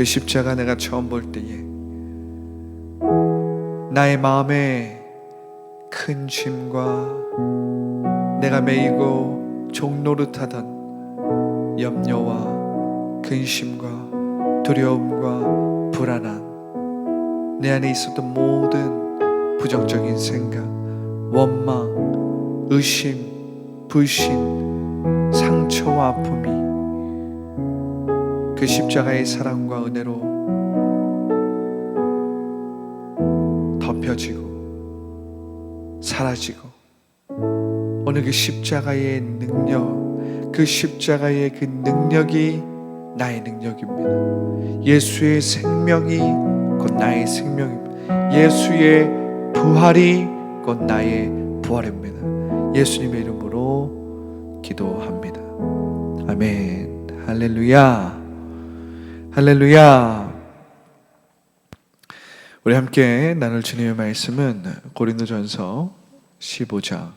그 십자가 내가 처음 볼 때에 나의 마음에 큰 짐과 내가 메이고 종노릇하던 염려와 근심과 두려움과 불안함, 내 안에 있었던 모든 부정적인 생각, 원망, 의심, 불신, 상처와 아픔이 그 십자가의 사랑과 은혜로 덮여지고 사라지고, 오늘 그 십자가의 능력, 그 십자가의 그 능력이 나의 능력입니다. 예수의 생명이 곧 나의 생명입니다. 예수의 부활이 곧 나의 부활입니다. 예수님의 이름으로 기도합니다. 아멘. 할렐루야. 할렐루야. 우리 함께 나눌 주님의 말씀은 고린도전서 15장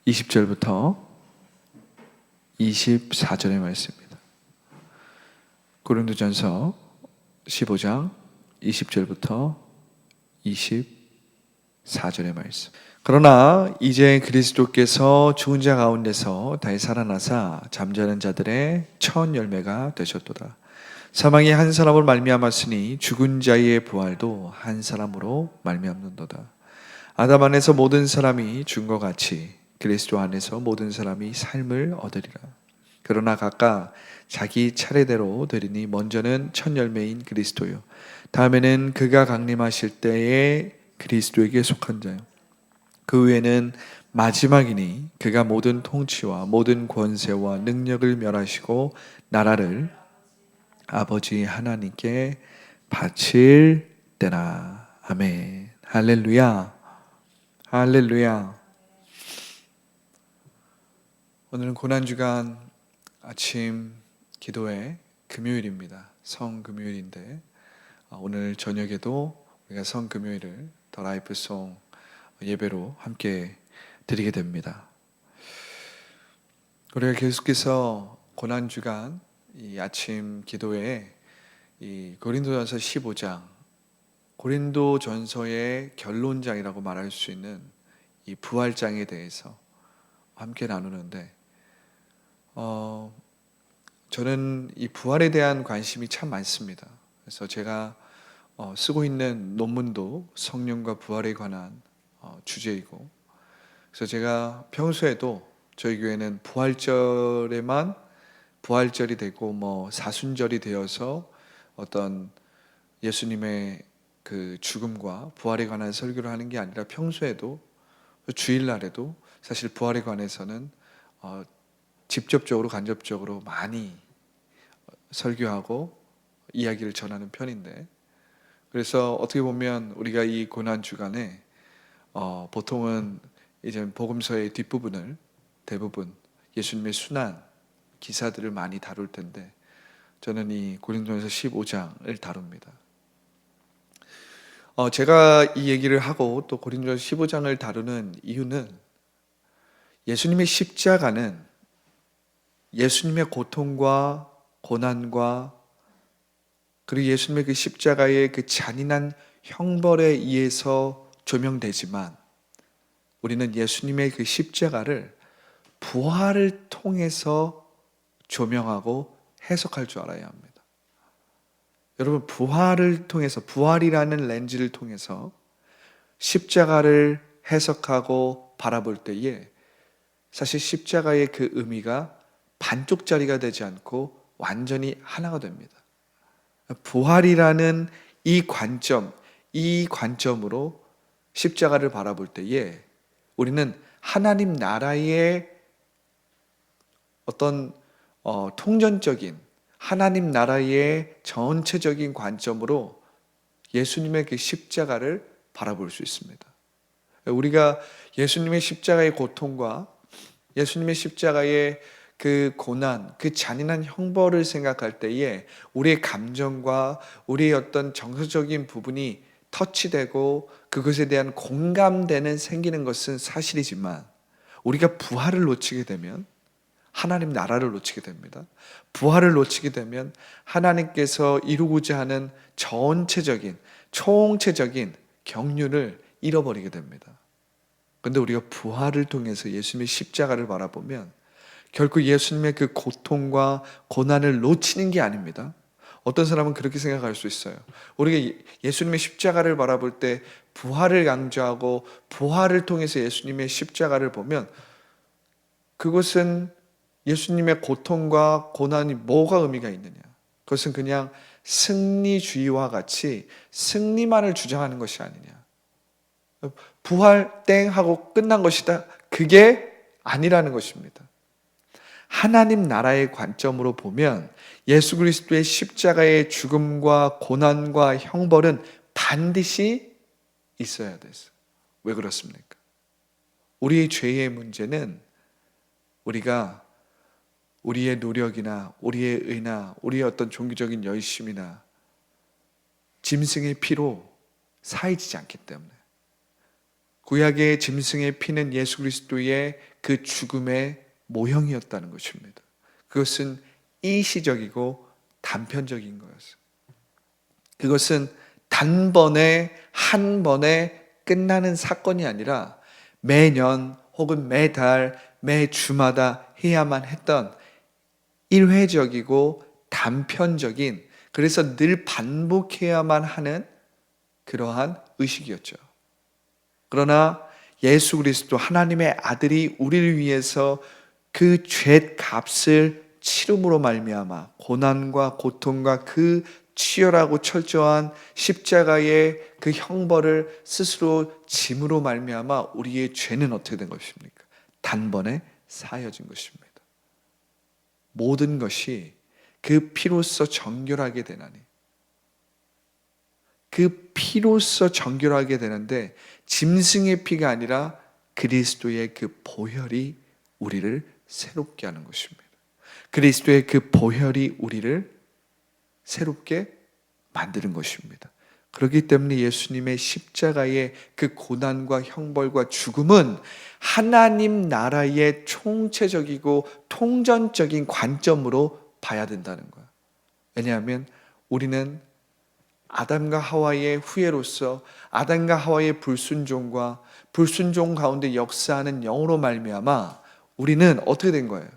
20절부터 24절의 말씀입니다. 고린도전서 15장 20절부터 24절의 말씀. 그러나 이제 그리스도께서 죽은 자 가운데서 다시 살아나사 잠자는 자들의 첫 열매가 되셨도다. 사망이 한 사람을 말미암았으니 죽은 자의 부활도 한 사람으로 말미암는도다. 아담 안에서 모든 사람이 죽은 것 같이 그리스도 안에서 모든 사람이 삶을 얻으리라. 그러나 각각 자기 차례대로 되리니 먼저는 첫 열매인 그리스도요, 다음에는 그가 강림하실 때에 그리스도에게 속한 자요, 그 후에는 마지막이니 그가 모든 통치와 모든 권세와 능력을 멸하시고 나라를 아버지 하나님께 바칠 때라. 아멘. 할렐루야. 할렐루야. 오늘은 고난주간 아침 기도회 금요일입니다. 성금요일인데 오늘 저녁에도 우리가 성금요일을 더 라이프송 예배로 함께 드리게 됩니다. 우리가 계속해서 고난주간 이 아침 기도회에 이 고린도전서 15장, 고린도전서의 결론장이라고 말할 수 있는 이 부활장에 대해서 함께 나누는데, 저는 이 부활에 대한 관심이 참 많습니다. 그래서 제가 쓰고 있는 논문도 성령과 부활에 관한 주제이고, 그래서 제가 평소에도 저희 교회는 부활절에만 부활절이 되고 사순절이 되어서 어떤 예수님의 그 죽음과 부활에 관한 설교를 하는 게 아니라 평소에도 주일날에도 사실 부활에 관해서는 직접적으로 간접적으로 많이 설교하고 이야기를 전하는 편인데, 그래서 어떻게 보면 우리가 이 고난 주간에 보통은 이제 복음서의 뒷부분을 대부분 예수님의 순환 기사들을 많이 다룰 텐데, 저는 이 고린도전서 15장을 다룹니다. 제가 이 얘기를 하고 또 고린도전서 15장을 다루는 이유는, 예수님의 십자가는 예수님의 고통과 고난과 그리고 예수님의 그 십자가의 그 잔인한 형벌에 의해서 조명되지만, 우리는 예수님의 그 십자가를 부활을 통해서 조명하고 해석할 줄 알아야 합니다. 여러분, 부활을 통해서, 부활이라는 렌즈를 통해서 십자가를 해석하고 바라볼 때에 사실 십자가의 그 의미가 반쪽짜리가 되지 않고 완전히 하나가 됩니다. 부활이라는 이 관점으로 십자가를 바라볼 때에 우리는 하나님 나라의 어떤 통전적인 하나님 나라의 전체적인 관점으로 예수님의 그 십자가를 바라볼 수 있습니다. 우리가 예수님의 십자가의 고통과 예수님의 십자가의 그 고난, 그 잔인한 형벌을 생각할 때에 우리의 감정과 우리의 어떤 정서적인 부분이 터치되고 그것에 대한 공감대는 생기는 것은 사실이지만, 우리가 부활을 놓치게 되면 하나님 나라를 놓치게 됩니다. 부활을 놓치게 되면 하나님께서 이루고자 하는 전체적인, 총체적인 경륜을 잃어버리게 됩니다. 그런데 우리가 부활을 통해서 예수님의 십자가를 바라보면 결코 예수님의 그 고통과 고난을 놓치는 게 아닙니다. 어떤 사람은 그렇게 생각할 수 있어요. 우리가 예수님의 십자가를 바라볼 때 부활을 강조하고 부활을 통해서 예수님의 십자가를 보면 그것은 예수님의 고통과 고난이 뭐가 의미가 있느냐? 그것은 그냥 승리주의와 같이 승리만을 주장하는 것이 아니냐. 부활 땡 하고 끝난 것이다. 그게 아니라는 것입니다. 하나님 나라의 관점으로 보면 예수 그리스도의 십자가의 죽음과 고난과 형벌은 반드시 있어야 됐어요. 왜 그렇습니까? 우리의 죄의 문제는 우리가 우리의 노력이나 우리의 의나 우리의 어떤 종교적인 열심이나 짐승의 피로 사해지지 않기 때문에 구약의 짐승의 피는 예수 그리스도의 그 죽음의 모형이었다는 것입니다. 그것은 일시적이고 단편적인 거였어요. 그것은 단번에 한 번에 끝나는 사건이 아니라 매년 혹은 매달 매주마다 해야만 했던 일회적이고 단편적인, 그래서 늘 반복해야만 하는 그러한 의식이었죠. 그러나 예수 그리스도 하나님의 아들이 우리를 위해서 그 죄 값을 치름으로 말미암아 고난과 고통과 그 치열하고 철저한 십자가의 그 형벌을 스스로 짐으로 말미암아 우리의 죄는 어떻게 된 것입니까? 단번에 사여진 것입니다. 모든 것이 그 피로써 정결하게 되나니, 그 피로써 정결하게 되는데 짐승의 피가 아니라 그리스도의 그 보혈이 우리를 새롭게 하는 것입니다. 그리스도의 그 보혈이 우리를 새롭게 만드는 것입니다. 그렇기 때문에 예수님의 십자가의 그 고난과 형벌과 죽음은 하나님 나라의 총체적이고 통전적인 관점으로 봐야 된다는 거야. 왜냐하면 우리는 아담과 하와의 후예로서 아담과 하와의 불순종과 불순종 가운데 역사하는 영으로 말미암아 우리는 어떻게 된 거예요?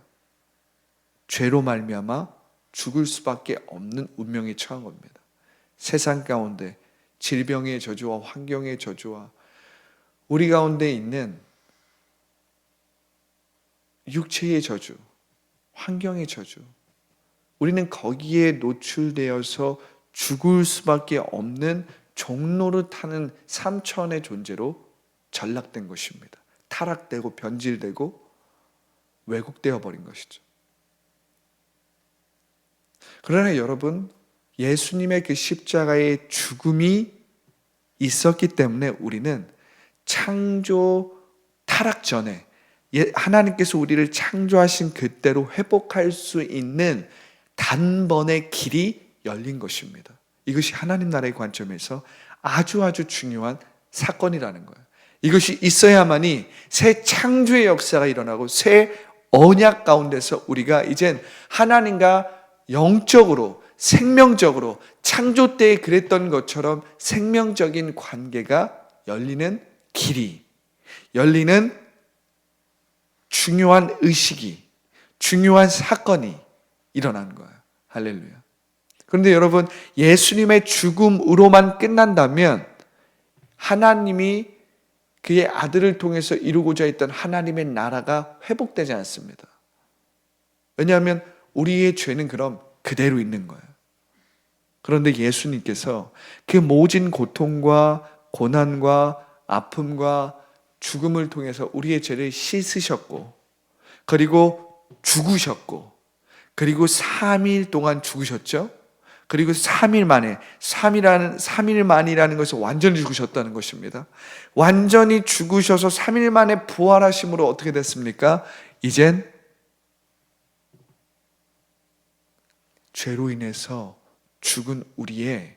죄로 말미암아 죽을 수밖에 없는 운명에 처한 겁니다. 세상 가운데 질병의 저주와 환경의 저주와 우리 가운데 있는 육체의 저주, 환경의 저주, 우리는 거기에 노출되어서 죽을 수밖에 없는 종로를 타는 삼천의 존재로 전락된 것입니다. 타락되고 변질되고 왜곡되어 버린 것이죠. 그러나 여러분, 예수님의 그 십자가의 죽음이 있었기 때문에 우리는 창조 타락 전에 하나님께서 우리를 창조하신 그때로 회복할 수 있는 단번의 길이 열린 것입니다. 이것이 하나님 나라의 관점에서 아주 중요한 사건이라는 거예요. 이것이 있어야만이 새 창조의 역사가 일어나고 새 언약 가운데서 우리가 이젠 하나님과 영적으로 생명적으로 창조 때에 그랬던 것처럼 생명적인 관계가 열리는 길이, 열리는 중요한 의식이, 중요한 사건이 일어나는 거예요. 할렐루야. 그런데 여러분, 예수님의 죽음으로만 끝난다면 하나님이 그의 아들을 통해서 이루고자 했던 하나님의 나라가 회복되지 않습니다. 왜냐하면 우리의 죄는 그럼 그대로 있는 거예요. 그런데 예수님께서 그 모진 고통과 고난과 아픔과 죽음을 통해서 우리의 죄를 씻으셨고, 그리고 죽으셨고, 그리고 3일 동안 죽으셨죠? 그리고 3일 만에, 3일 만이라는 것은 완전히 죽으셨다는 것입니다. 완전히 죽으셔서 3일 만에 부활하심으로 어떻게 됐습니까? 이젠 죄로 인해서 죽은 우리의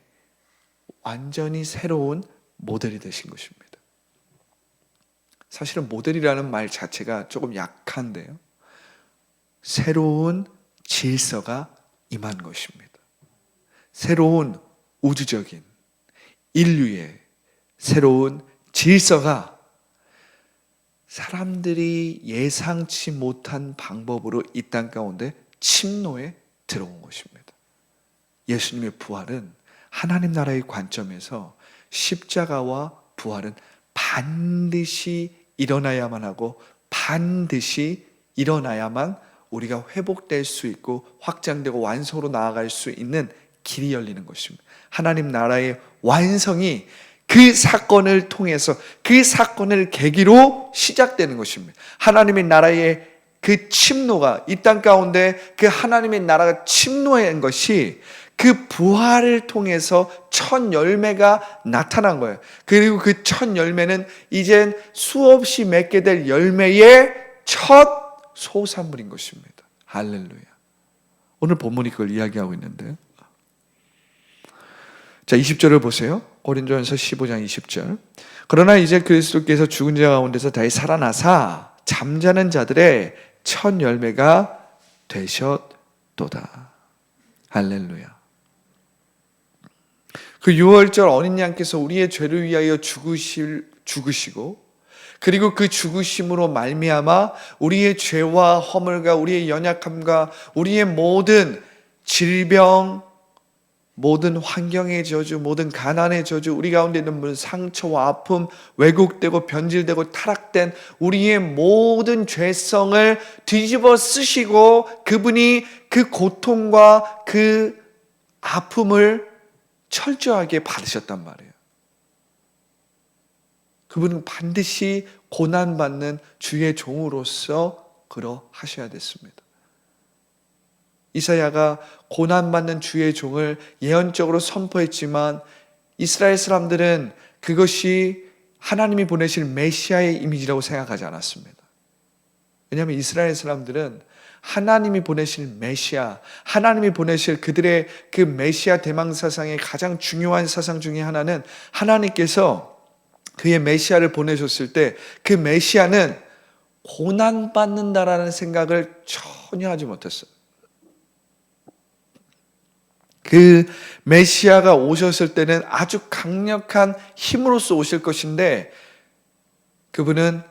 완전히 새로운 모델이 되신 것입니다. 사실은 모델이라는 말 자체가 조금 약한데요. 새로운 질서가 임한 것입니다. 새로운 우주적인 인류의 새로운 질서가 사람들이 예상치 못한 방법으로 이 땅 가운데 침노에 들어온 것입니다. 예수님의 부활은 하나님 나라의 관점에서 십자가와 부활은 반드시 일어나야만 하고 반드시 일어나야만 우리가 회복될 수 있고 확장되고 완성으로 나아갈 수 있는 길이 열리는 것입니다. 하나님 나라의 완성이 그 사건을 통해서 그 사건을 계기로 시작되는 것입니다. 하나님의 나라의 그 침노가 이 땅 가운데 그 하나님의 나라가 침노한 것이 그 부활을 통해서 첫 열매가 나타난 거예요. 그리고 그 첫 열매는 이젠 수없이 맺게 될 열매의 첫 소산물인 것입니다. 할렐루야. 오늘 본문이 그걸 이야기하고 있는데, 자 20절을 보세요. 고린도전서 15장 20절. 그러나 이제 그리스도께서 죽은 자 가운데서 다시 살아나사 잠자는 자들의 첫 열매가 되셨도다. 할렐루야. 그 유월절 어린 양께서 우리의 죄를 위하여 죽으시고 그리고 그 죽으심으로 말미암아 우리의 죄와 허물과 우리의 연약함과 우리의 모든 질병, 모든 환경의 저주, 모든 가난의 저주, 우리 가운데 있는 모든 상처와 아픔, 왜곡되고 변질되고 타락된 우리의 모든 죄성을 뒤집어 쓰시고 그분이 그 고통과 그 아픔을 철저하게 받으셨단 말이에요. 그분은 반드시 고난받는 주의 종으로서 그러하셔야 됐습니다. 이사야가 고난받는 주의 종을 예언적으로 선포했지만 이스라엘 사람들은 그것이 하나님이 보내실 메시아의 이미지라고 생각하지 않았습니다. 왜냐하면 이스라엘 사람들은 하나님이 보내실 메시아, 하나님이 보내실 그들의 그 메시아 대망 사상의 가장 중요한 사상 중에 하나는 하나님께서 그의 메시아를 보내셨을 때 그 메시아는 고난받는다라는 생각을 전혀 하지 못했어요. 그 메시아가 오셨을 때는 아주 강력한 힘으로써 오실 것인데 그분은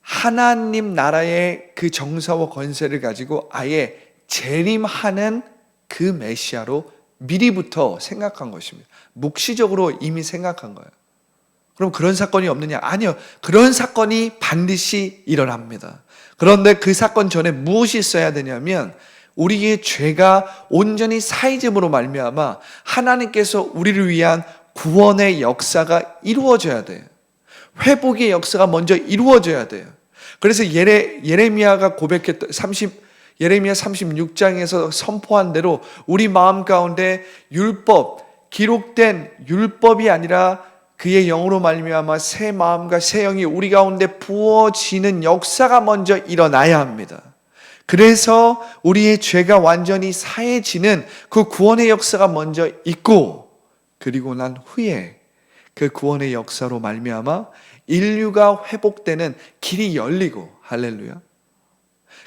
하나님 나라의 그 정사와 권세를 가지고 아예 재림하는 그 메시아로 미리부터 생각한 것입니다. 묵시적으로 이미 생각한 거예요. 그럼 그런 사건이 없느냐? 아니요. 그런 사건이 반드시 일어납니다. 그런데 그 사건 전에 무엇이 있어야 되냐면 우리의 죄가 온전히 사해짐으로 말미암아 하나님께서 우리를 위한 구원의 역사가 이루어져야 돼요. 회복의 역사가 먼저 이루어져야 돼요. 그래서 예레미야가 고백했던 예레미야 36장에서 선포한 대로 우리 마음 가운데 기록된 율법이 아니라 그의 영으로 말미암아 새 마음과 새 영이 우리 가운데 부어지는 역사가 먼저 일어나야 합니다. 그래서 우리의 죄가 완전히 사해지는 그 구원의 역사가 먼저 있고 그리고 난 후에 그 구원의 역사로 말미암아 인류가 회복되는 길이 열리고 할렐루야.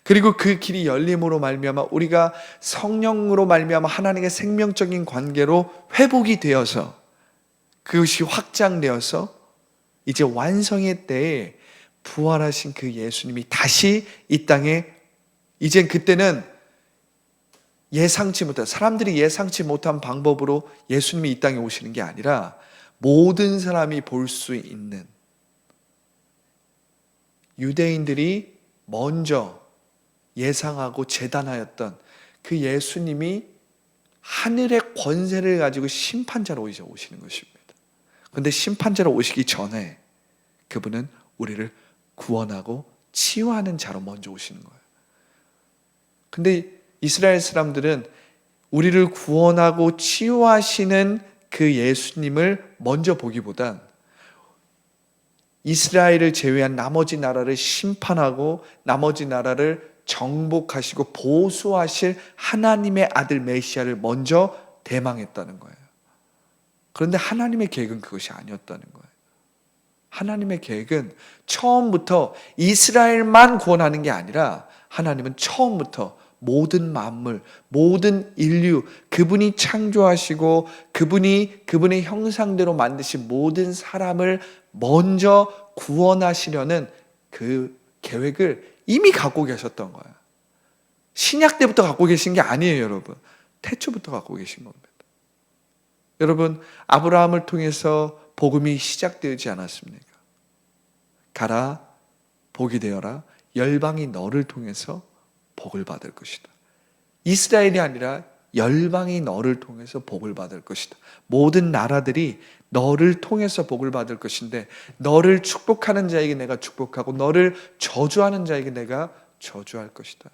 그리고 그 길이 열림으로 말미암아 우리가 성령으로 말미암아 하나님의 생명적인 관계로 회복이 되어서 그것이 확장되어서 이제 완성의 때에 부활하신 그 예수님이 다시 이 땅에 이젠 그때는 사람들이 예상치 못한 방법으로 예수님이 이 땅에 오시는 게 아니라 모든 사람이 볼 수 있는 유대인들이 먼저 예상하고 제단하였던 그 예수님이 하늘의 권세를 가지고 심판자로 오시는 것입니다. 그런데 심판자로 오시기 전에 그분은 우리를 구원하고 치유하는 자로 먼저 오시는 거예요. 근데 이스라엘 사람들은 우리를 구원하고 치유하시는 그 예수님을 먼저 보기보단 이스라엘을 제외한 나머지 나라를 심판하고 나머지 나라를 정복하시고 보수하실 하나님의 아들 메시아를 먼저 대망했다는 거예요. 그런데 하나님의 계획은 그것이 아니었다는 거예요. 하나님의 계획은 처음부터 이스라엘만 구원하는 게 아니라 하나님은 처음부터 모든 만물, 모든 인류, 그분이 창조하시고 그분의 형상대로 만드신 모든 사람을 먼저 구원하시려는 그 계획을 이미 갖고 계셨던 거예요. 신약 때부터 갖고 계신 게 아니에요, 여러분. 태초부터 갖고 계신 겁니다. 여러분, 아브라함을 통해서 복음이 시작되지 않았습니까? 가라, 복이 되어라, 열방이 너를 통해서 복을 받을 것이다. 이스라엘이 아니라 열방이 너를 통해서 복을 받을 것이다. 모든 나라들이 너를 통해서 복을 받을 것인데, 너를 축복하는 자에게 내가 축복하고 너를 저주하는 자에게 내가 저주할 것이다.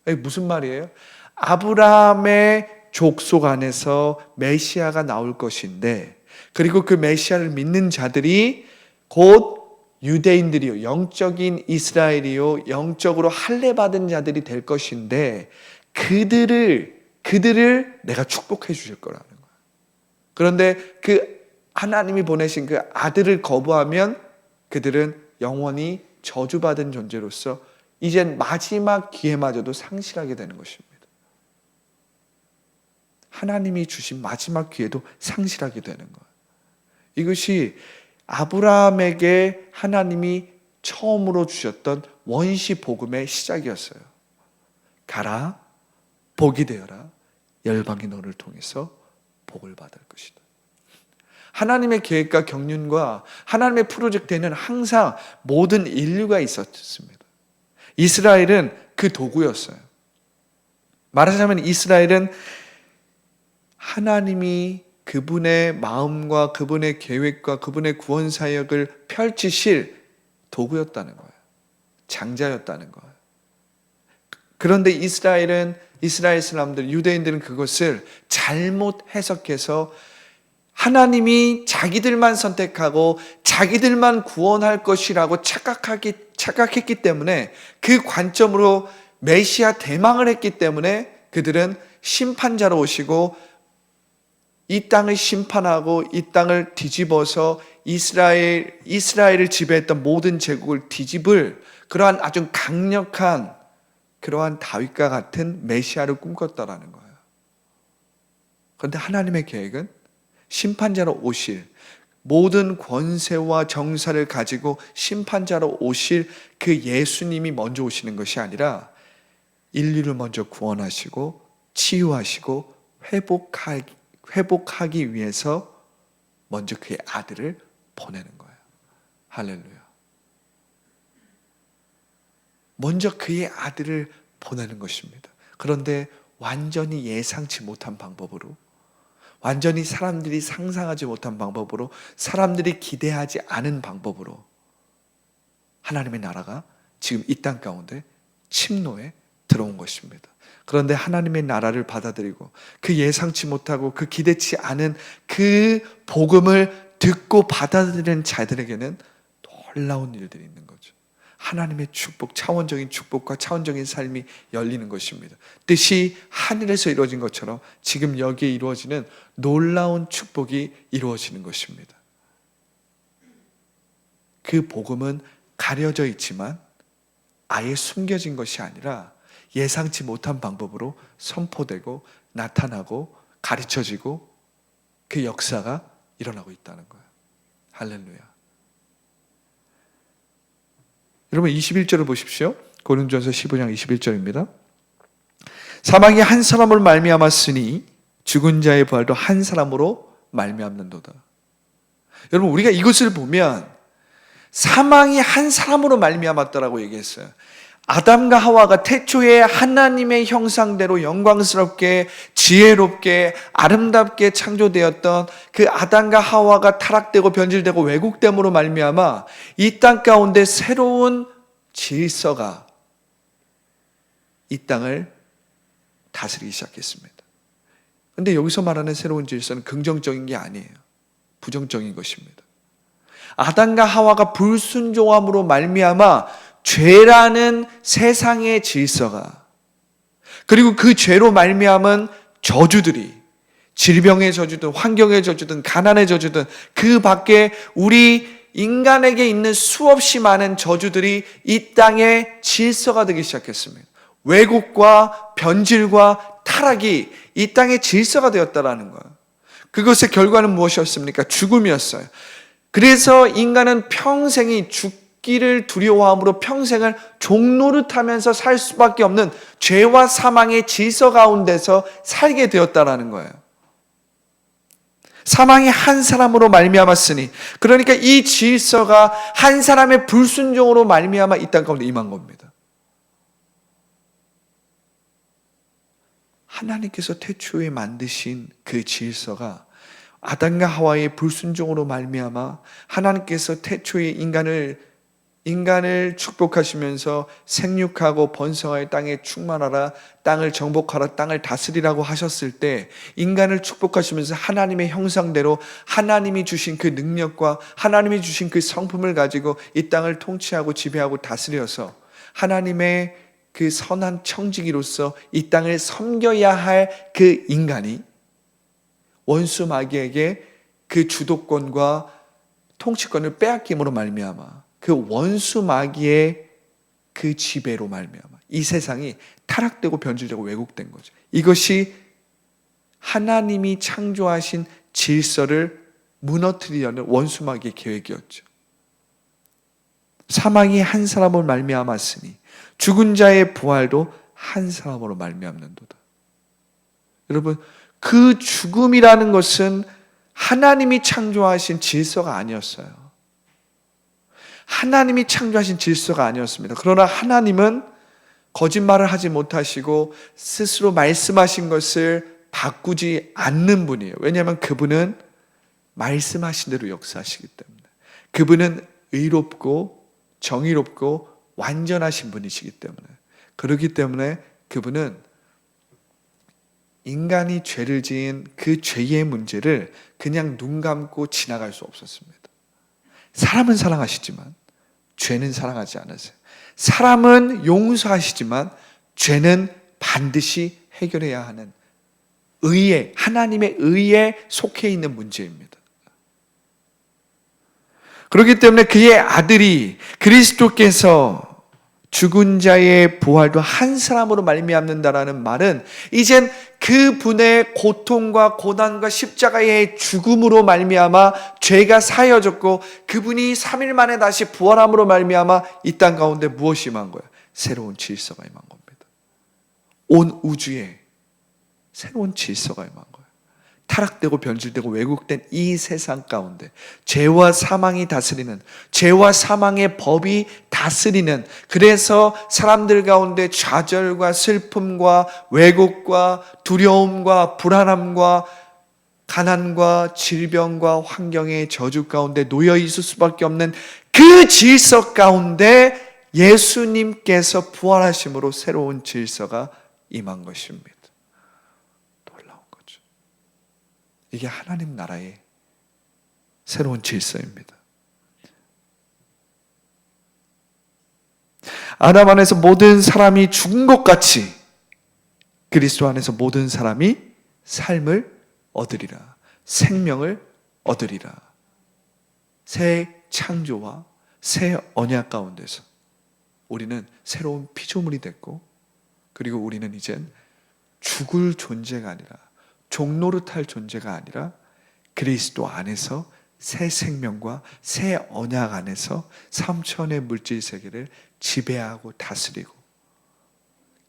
이게 무슨 말이에요? 아브라함의 족속 안에서 메시아가 나올 것인데, 그리고 그 메시아를 믿는 자들이 곧 유대인들이요, 영적인 이스라엘이요, 영적으로 할례받은 자들이 될 것인데, 그들을 내가 축복해 주실 거라는 거예요. 그런데 그 하나님이 보내신 그 아들을 거부하면 그들은 영원히 저주받은 존재로서 이젠 마지막 기회마저도 상실하게 되는 것입니다. 하나님이 주신 마지막 기회도 상실하게 되는 거예요. 이것이 아브라함에게 하나님이 처음으로 주셨던 원시 복음의 시작이었어요. 가라, 복이 되어라, 열방이 너를 통해서 복을 받을 것이다. 하나님의 계획과 경륜과 하나님의 프로젝트에는 항상 모든 인류가 있었습니다. 이스라엘은 그 도구였어요. 말하자면 이스라엘은 하나님이 그분의 마음과 그분의 계획과 그분의 구원 사역을 펼치실 도구였다는 거예요. 장자였다는 거예요. 그런데 이스라엘 사람들, 유대인들은 그것을 잘못 해석해서 하나님이 자기들만 선택하고 자기들만 구원할 것이라고 착각했기 때문에, 그 관점으로 메시아 대망을 했기 때문에 그들은 심판자로 오시고 이 땅을 심판하고 이 땅을 뒤집어서 이스라엘을 지배했던 모든 제국을 뒤집을 그러한 아주 강력한 그러한 다윗과 같은 메시아를 꿈꿨다라는 거예요. 그런데 하나님의 계획은 심판자로 오실, 모든 권세와 정사를 가지고 심판자로 오실 그 예수님이 먼저 오시는 것이 아니라 인류를 먼저 구원하시고 치유하시고 회복하기 위해서 먼저 그의 아들을 보내는 거예요. 할렐루야. 먼저 그의 아들을 보내는 것입니다. 그런데 완전히 예상치 못한 방법으로, 완전히 사람들이 상상하지 못한 방법으로, 사람들이 기대하지 않은 방법으로 하나님의 나라가 지금 이 땅 가운데 침노에 들어온 것입니다. 그런데 하나님의 나라를 받아들이고 그 예상치 못하고 그 기대치 않은 그 복음을 듣고 받아들이는 자들에게는 놀라운 일들이 있는 거죠. 하나님의 축복, 차원적인 축복과 차원적인 삶이 열리는 것입니다. 뜻이 하늘에서 이루어진 것처럼 지금 여기에 이루어지는 놀라운 축복이 이루어지는 것입니다. 그 복음은 가려져 있지만 아예 숨겨진 것이 아니라 예상치 못한 방법으로 선포되고 나타나고 가르쳐지고 그 역사가 일어나고 있다는 거예요. 할렐루야. 여러분 21절을 보십시오. 고린도전서 15장 21절입니다. 사망이 한 사람을 말미암았으니 죽은 자의 부활도 한 사람으로 말미암는도다. 여러분 우리가 이것을 보면 사망이 한 사람으로 말미암았다라고 얘기했어요. 아담과 하와가 태초에 하나님의 형상대로 영광스럽게 지혜롭게 아름답게 창조되었던 그 아담과 하와가 타락되고 변질되고 왜곡됨으로 말미암아 이 땅 가운데 새로운 질서가 이 땅을 다스리기 시작했습니다. 그런데 여기서 말하는 새로운 질서는 긍정적인 게 아니에요. 부정적인 것입니다. 아담과 하와가 불순종함으로 말미암아 죄라는 세상의 질서가, 그리고 그 죄로 말미암은 저주들이, 질병의 저주든 환경의 저주든 가난의 저주든 그 밖에 우리 인간에게 있는 수없이 많은 저주들이 이 땅의 질서가 되기 시작했습니다. 왜곡과 변질과 타락이 이 땅의 질서가 되었다라는 거예요. 그것의 결과는 무엇이었습니까? 죽음이었어요. 그래서 인간은 평생이 죽기를 두려워함으로 평생을 종노릇하면서 살 수밖에 없는 죄와 사망의 질서 가운데서 살게 되었다라는 거예요. 사망이 한 사람으로 말미암았으니, 그러니까 이 질서가 한 사람의 불순종으로 말미암아 이 땅 가운데 임한 겁니다. 하나님께서 태초에 만드신 그 질서가 아담과 하와의 불순종으로 말미암아 하나님께서 태초에 인간을 축복하시면서 생육하고 번성하여 땅에 충만하라, 땅을 정복하라, 땅을 다스리라고 하셨을 때 인간을 축복하시면서 하나님의 형상대로 하나님이 주신 그 능력과 하나님이 주신 그 성품을 가지고 이 땅을 통치하고 지배하고 다스려서 하나님의 그 선한 청지기로서 이 땅을 섬겨야 할 그 인간이 원수 마귀에게 그 주도권과 통치권을 빼앗김으로 말미암아 그 원수 마귀의 그 지배로 말미암아 이 세상이 타락되고 변질되고 왜곡된 거죠. 이것이 하나님이 창조하신 질서를 무너뜨리려는 원수 마귀의 계획이었죠. 사망이 한 사람으로 말미암았으니 죽은 자의 부활도 한 사람으로 말미암는도다. 여러분, 그 죽음이라는 것은 하나님이 창조하신 질서가 아니었어요. 하나님이 창조하신 질서가 아니었습니다. 그러나 하나님은 거짓말을 하지 못하시고 스스로 말씀하신 것을 바꾸지 않는 분이에요. 왜냐하면 그분은 말씀하신 대로 역사하시기 때문에. 그분은 의롭고 정의롭고 완전하신 분이시기 때문에. 그렇기 때문에 그분은 인간이 죄를 지은 그 죄의 문제를 그냥 눈 감고 지나갈 수 없었습니다. 사람은 사랑하시지만 죄는 사랑하지 않으세요. 사람은 용서하시지만 죄는 반드시 해결해야 하는 의에, 하나님의 의에 속해 있는 문제입니다. 그렇기 때문에 그의 아들이 그리스도께서 죽은 자의 부활도 한 사람으로 말미암는다라는 말은 이젠 그분의 고통과 고난과 십자가의 죽음으로 말미암아 죄가 사여졌고 그분이 3일 만에 다시 부활함으로 말미암아 이 땅 가운데 무엇이 임한 거예요? 새로운 질서가 임한 겁니다. 온 우주에 새로운 질서가 임한 거예요. 타락되고 변질되고 왜곡된 이 세상 가운데 죄와 사망이 다스리는, 죄와 사망의 법이 다스리는, 그래서 사람들 가운데 좌절과 슬픔과 왜곡과 두려움과 불안함과 가난과 질병과 환경의 저주 가운데 놓여 있을 수밖에 없는 그 질서 가운데 예수님께서 부활하심으로 새로운 질서가 임한 것입니다. 이게 하나님 나라의 새로운 질서입니다. 아담 안에서 모든 사람이 죽은 것 같이 그리스도 안에서 모든 사람이 삶을 얻으리라, 생명을 얻으리라. 새 창조와 새 언약 가운데서 우리는 새로운 피조물이 됐고, 그리고 우리는 이젠 죽을 존재가 아니라 종노릇할 존재가 아니라 그리스도 안에서 새 생명과 새 언약 안에서 삼천의 물질 세계를 지배하고 다스리고,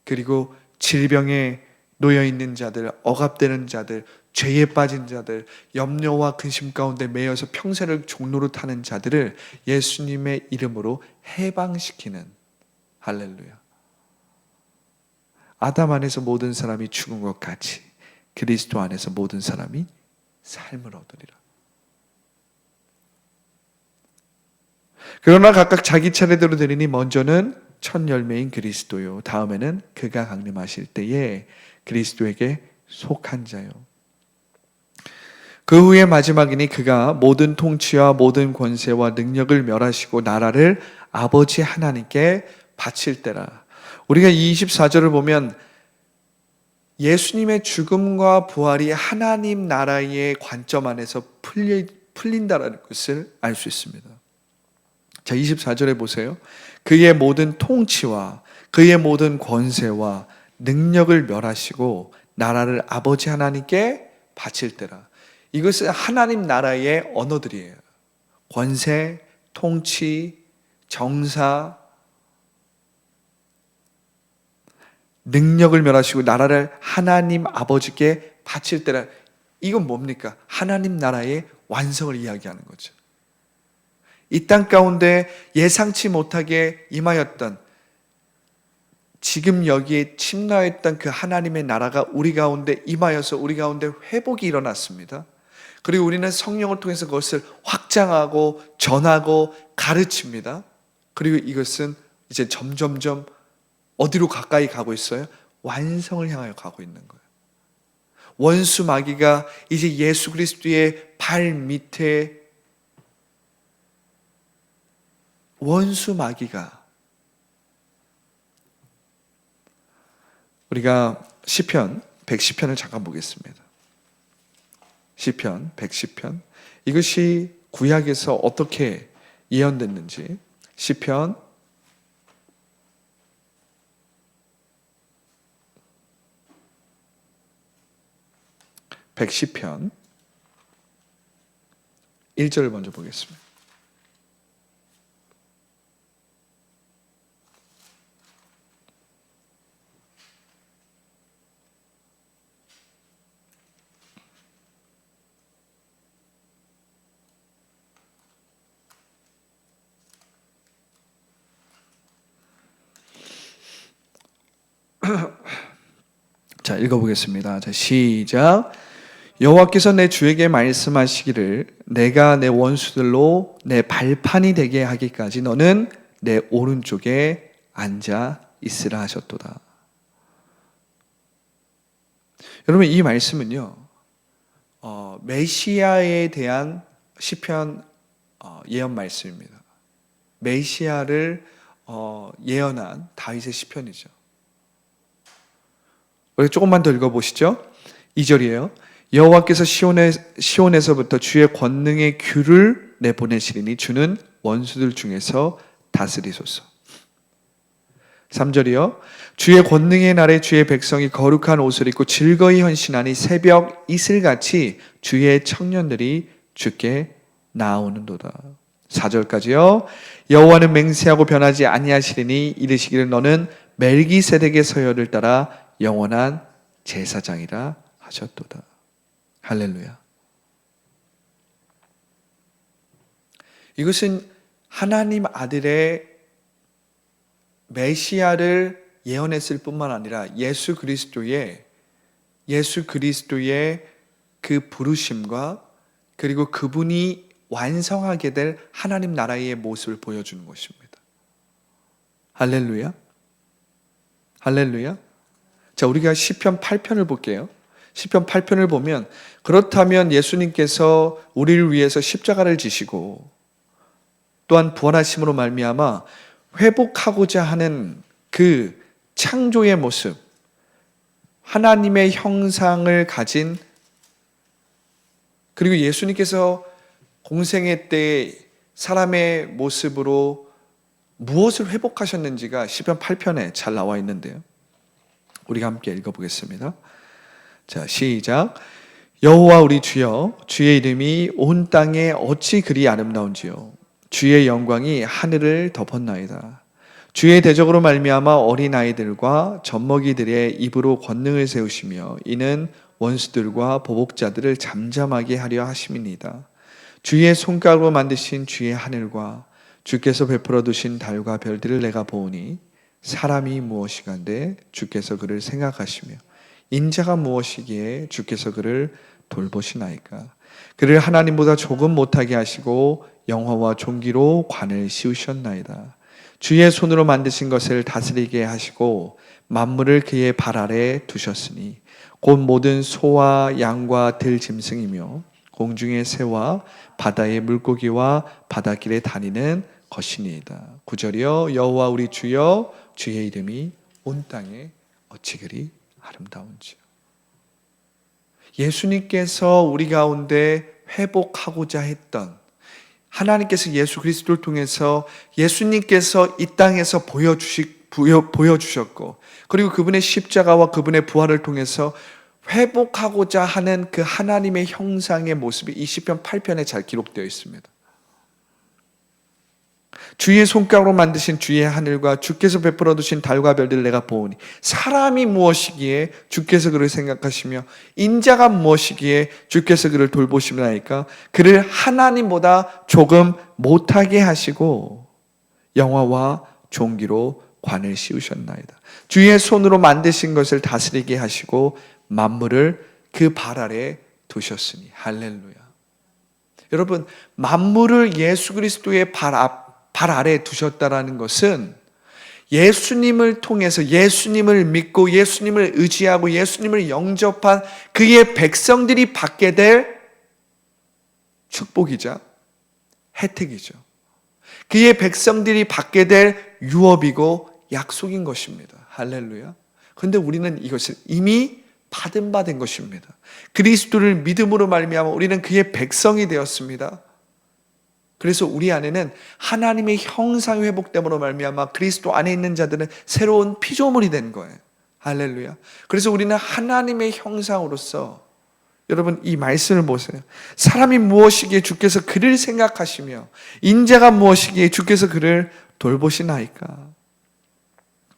그리고 질병에 놓여 있는 자들, 억압되는 자들, 죄에 빠진 자들, 염려와 근심 가운데 매여서 평생을 종노릇하는 자들을 예수님의 이름으로 해방시키는, 할렐루야. 아담 안에서 모든 사람이 죽은 것 같이 그리스도 안에서 모든 사람이 삶을 얻으리라. 그러나 각각 자기 차례대로 되리니 먼저는 첫 열매인 그리스도요, 다음에는 그가 강림하실 때에 그리스도에게 속한 자요, 그 후에 마지막이니 그가 모든 통치와 모든 권세와 능력을 멸하시고 나라를 아버지 하나님께 바칠 때라. 우리가 24절을 보면 예수님의 죽음과 부활이 하나님 나라의 관점 안에서 풀린다라는 것을 알 수 있습니다. 자, 24절에 보세요. 그의 모든 통치와 그의 모든 권세와 능력을 멸하시고 나라를 아버지 하나님께 바칠 때라. 이것은 하나님 나라의 언어들이에요. 권세, 통치, 정사, 능력을 멸하시고 나라를 하나님 아버지께 바칠 때라. 이건 뭡니까? 하나님 나라의 완성을 이야기하는 거죠. 이 땅 가운데 예상치 못하게 임하였던, 지금 여기에 침노했던 그 하나님의 나라가 우리 가운데 임하여서 우리 가운데 회복이 일어났습니다. 그리고 우리는 성령을 통해서 그것을 확장하고 전하고 가르칩니다. 그리고 이것은 이제 점점점 어디로 가까이 가고 있어요? 완성을 향하여 가고 있는 거예요. 원수 마귀가 이제 예수 그리스도의 발 밑에, 원수 마귀가, 우리가 시편 110편을 잠깐 보겠습니다. 시편 110편, 이것이 구약에서 어떻게 예언됐는지. 시편 110편 1절을 먼저 보겠습니다. 자, 읽어보겠습니다. 자, 시작. 여호와께서 내 주에게 말씀하시기를 내가 내 원수들로 내 발판이 되게 하기까지 너는 내 오른쪽에 앉아 있으라 하셨도다. 여러분, 이 말씀은요, 메시아에 대한 시편 예언 말씀입니다. 메시아를 예언한 다윗의 시편이죠. 우리 조금만 더 읽어보시죠. 2절이에요. 여호와께서 시온에서부터 주의 권능의 귤을 내보내시리니 주는 원수들 중에서 다스리소서. 3절이요. 주의 권능의 날에 주의 백성이 거룩한 옷을 입고 즐거이 헌신하니 새벽 이슬같이 주의 청년들이 주께 나오는도다. 4절까지요. 여호와는 맹세하고 변하지 아니하시리니 이르시기를 너는 멜기세덱의 서열을 따라 영원한 제사장이라 하셨도다. 할렐루야. 이것은 하나님 아들의 메시아를 예언했을 뿐만 아니라 예수 그리스도의 그 부르심과 그리고 그분이 완성하게 될 하나님 나라의 모습을 보여주는 것입니다. 할렐루야. 할렐루야. 자, 우리가 시편 8편을 볼게요. 시편 8편을 보면, 그렇다면 예수님께서 우리를 위해서 십자가를 지시고 또한 부활하심으로 말미암아 회복하고자 하는 그 창조의 모습, 하나님의 형상을 가진, 그리고 예수님께서 공생애 때 사람의 모습으로 무엇을 회복하셨는지가 시편 8편에 잘 나와 있는데요. 우리가 함께 읽어보겠습니다. 자, 시작. 여호와 우리 주여, 주의 이름이 온 땅에 어찌 그리 아름다운지요. 주의 영광이 하늘을 덮었나이다. 주의 대적으로 말미암아 어린아이들과 젖먹이들의 입으로 권능을 세우시며 이는 원수들과 보복자들을 잠잠하게 하려 하심이니이다. 주의 손가락으로 만드신 주의 하늘과 주께서 베풀어 두신 달과 별들을 내가 보오니 사람이 무엇이간데 주께서 그를 생각하시며 인자가 무엇이기에 주께서 그를 돌보시나이까. 그를 하나님보다 조금 못하게 하시고 영화와 존귀로 관을 씌우셨나이다. 주의 손으로 만드신 것을 다스리게 하시고 만물을 그의 발 아래 두셨으니 곧 모든 소와 양과 들짐승이며 공중의 새와 바다의 물고기와 바닷길에 다니는 것이니이다. 9절이요. 여호와 우리 주여, 주의 이름이 온 땅에 어찌 그리 아름다운지요. 예수님께서 우리 가운데 회복하고자 했던 하나님께서 예수 그리스도를 통해서 예수님께서 이 땅에서 보여주셨고, 그리고 그분의 십자가와 그분의 부활을 통해서 회복하고자 하는 그 하나님의 형상의 모습이 이 시편 8편에 잘 기록되어 있습니다. 주의 손가락으로 만드신 주의 하늘과 주께서 베풀어 두신 달과 별들을 내가 보오니, 사람이 무엇이기에 주께서 그를 생각하시며 인자가 무엇이기에 주께서 그를 돌보시나이까. 그를 하나님보다 조금 못하게 하시고 영화와 종기로 관을 씌우셨나이다. 주의 손으로 만드신 것을 다스리게 하시고 만물을 그 발 아래 두셨으니. 할렐루야. 여러분, 만물을 예수 그리스도의 발 아래 두셨다라는 것은 예수님을 통해서, 예수님을 믿고 예수님을 의지하고 예수님을 영접한 그의 백성들이 받게 될 축복이자 혜택이죠. 그의 백성들이 받게 될 유업이고 약속인 것입니다. 할렐루야. 그런데 우리는 이것을 이미 받은 바 된 것입니다. 그리스도를 믿음으로 말미암아 우리는 그의 백성이 되었습니다. 그래서 우리 안에는 하나님의 형상이 회복됨으로 말미암아 그리스도 안에 있는 자들은 새로운 피조물이 된 거예요. 할렐루야. 그래서 우리는 하나님의 형상으로서, 여러분 이 말씀을 보세요. 사람이 무엇이기에 주께서 그를 생각하시며 인자가 무엇이기에 주께서 그를 돌보시나이까.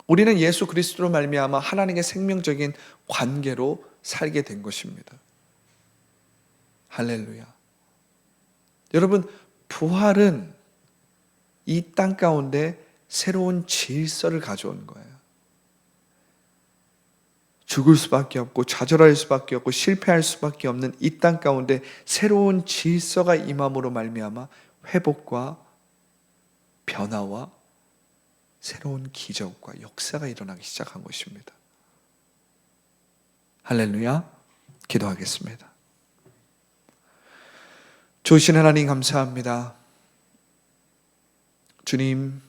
우리는 예수 그리스도로 말미암아 하나님의 생명적인 관계로 살게 된 것입니다. 할렐루야. 여러분, 부활은 이 땅 가운데 새로운 질서를 가져온 거예요. 죽을 수밖에 없고 좌절할 수밖에 없고 실패할 수밖에 없는 이 땅 가운데 새로운 질서가 임함으로 말미암아 회복과 변화와 새로운 기적과 역사가 일어나기 시작한 것입니다. 할렐루야. 기도하겠습니다. 좋으신 하나님 감사합니다. 주님,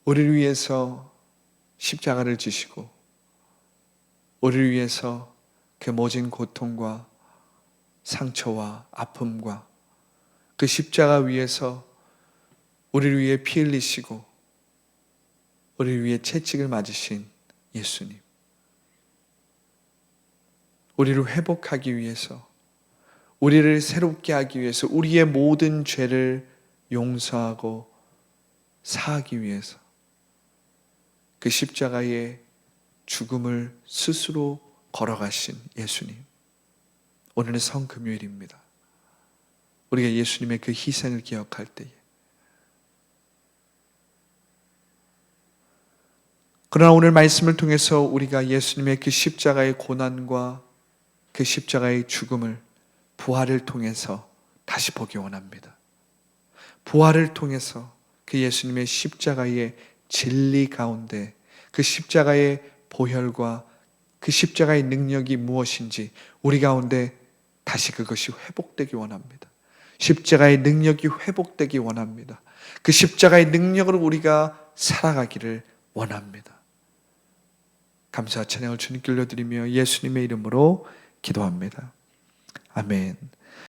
우리를 위해서 십자가를 지시고 우리를 위해서 그 모진 고통과 상처와 아픔과 그 십자가 위에서 우리를 위해 피 흘리시고 우리를 위해 채찍을 맞으신 예수님, 우리를 회복하기 위해서, 우리를 새롭게 하기 위해서, 우리의 모든 죄를 용서하고 사하기 위해서 그 십자가의 죽음을 스스로 걸어가신 예수님, 오늘은 성금요일입니다. 우리가 예수님의 그 희생을 기억할 때에, 그러나 오늘 말씀을 통해서 우리가 예수님의 그 십자가의 고난과 그 십자가의 죽음을 부활을 통해서 다시 보기 원합니다. 부활을 통해서 그 예수님의 십자가의 진리 가운데 그 십자가의 보혈과 그 십자가의 능력이 무엇인지 우리 가운데 다시 그것이 회복되기 원합니다. 십자가의 능력이 회복되기 원합니다. 그 십자가의 능력으로 우리가 살아가기를 원합니다. 감사와 찬양을 주님께 올려드리며 예수님의 이름으로 기도합니다. 아멘.